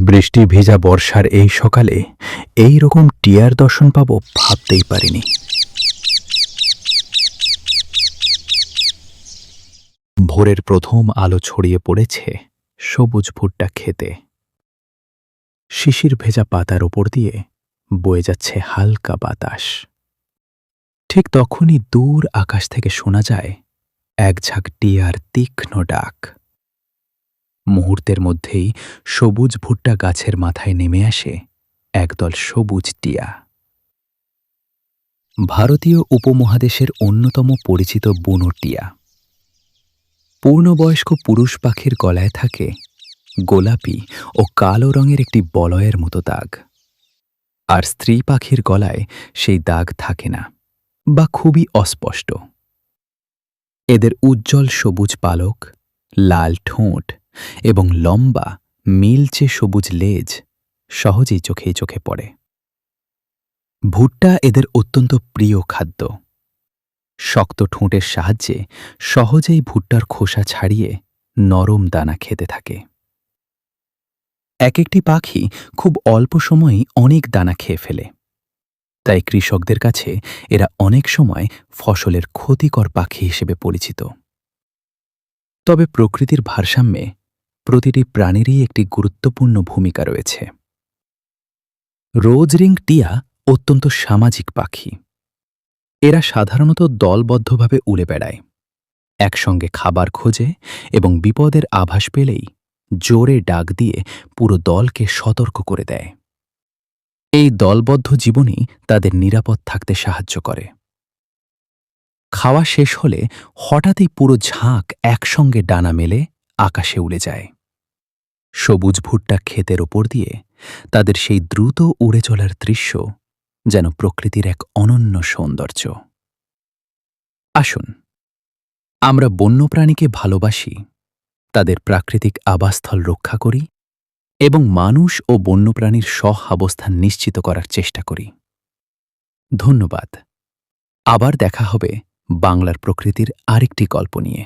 বৃষ্টি ভেজা বর্ষার এই সকালে এই রকম টিয়ার দর্শন পাবো ভাবতেই পারিনি। ভোরের প্রথম আলো ছড়িয়ে পড়েছে সবুজ ভুট্টা খেতে। শিশির ভেজা পাতার ওপর দিয়ে বয়ে যাচ্ছে হালকা বাতাস। ঠিক তখনই দূর আকাশ থেকে শোনা যায় এক ঝাঁক টিয়ার তীক্ষ্ণ ডাক। মুহূর্তের মধ্যেই সবুজ ভুট্টা গাছের মাথায় নেমে আসে একদল সবুজ টিয়া। ভারতীয় উপমহাদেশের অন্যতম পরিচিত বুনো টিয়া। পূর্ণবয়স্ক পুরুষ পাখির গলায় থাকে গোলাপি ও কালো রঙের একটি বলয়ের মতো দাগ, আর স্ত্রী পাখির গলায় সেই দাগ থাকে না বা খুবই অস্পষ্ট। এদের উজ্জ্বল সবুজ পালক, লাল ঠোঁট এবং লম্বা নীলচে সবুজ লেজ সহজেই চোখে পড়ে। ভুট্টা এদের অত্যন্ত প্রিয় খাদ্য। শক্ত ঠোঁটের সাহায্যে সহজেই ভুট্টার খোসা ছাড়িয়ে নরম দানা খেতে থাকে। এক একটি পাখি খুব অল্প সময়েই অনেক দানা খেয়ে ফেলে, তাই কৃষকদের কাছে এরা অনেক সময় ফসলের ক্ষতিকর পাখি হিসেবে পরিচিত। তবে প্রকৃতির ভারসাম্যে প্রতিটি প্রাণীরই একটি গুরুত্বপূর্ণ ভূমিকা রয়েছে। রোজরিং টিয়া অত্যন্ত সামাজিক পাখি। এরা সাধারণত দলবদ্ধভাবে উড়ে বেড়ায়, একসঙ্গে খাবার খোঁজে এবং বিপদের আভাস পেলেই জোরে ডাক দিয়ে পুরো দলকে সতর্ক করে দেয়। এই দলবদ্ধ জীবনই তাদের নিরাপদ থাকতে সাহায্য করে। খাওয়া শেষ হলে হঠাৎই পুরো ঝাঁক একসঙ্গে ডানা মেলে আকাশে উড়ে যায়। সবুজ ভুট্টা ক্ষেতের ওপর দিয়ে তাদের সেই দ্রুত উড়ে চলার দৃশ্য যেন প্রকৃতির এক অনন্য সৌন্দর্য। আসুন, আমরা বন্যপ্রাণীকে ভালোবাসি, তাদের প্রাকৃতিক আবাসস্থল রক্ষা করি এবং মানুষ ও বন্যপ্রাণীর সহাবস্থান নিশ্চিত করার চেষ্টা করি। ধন্যবাদ। আবার দেখা হবে বাংলার প্রকৃতির আরেকটি গল্প নিয়ে।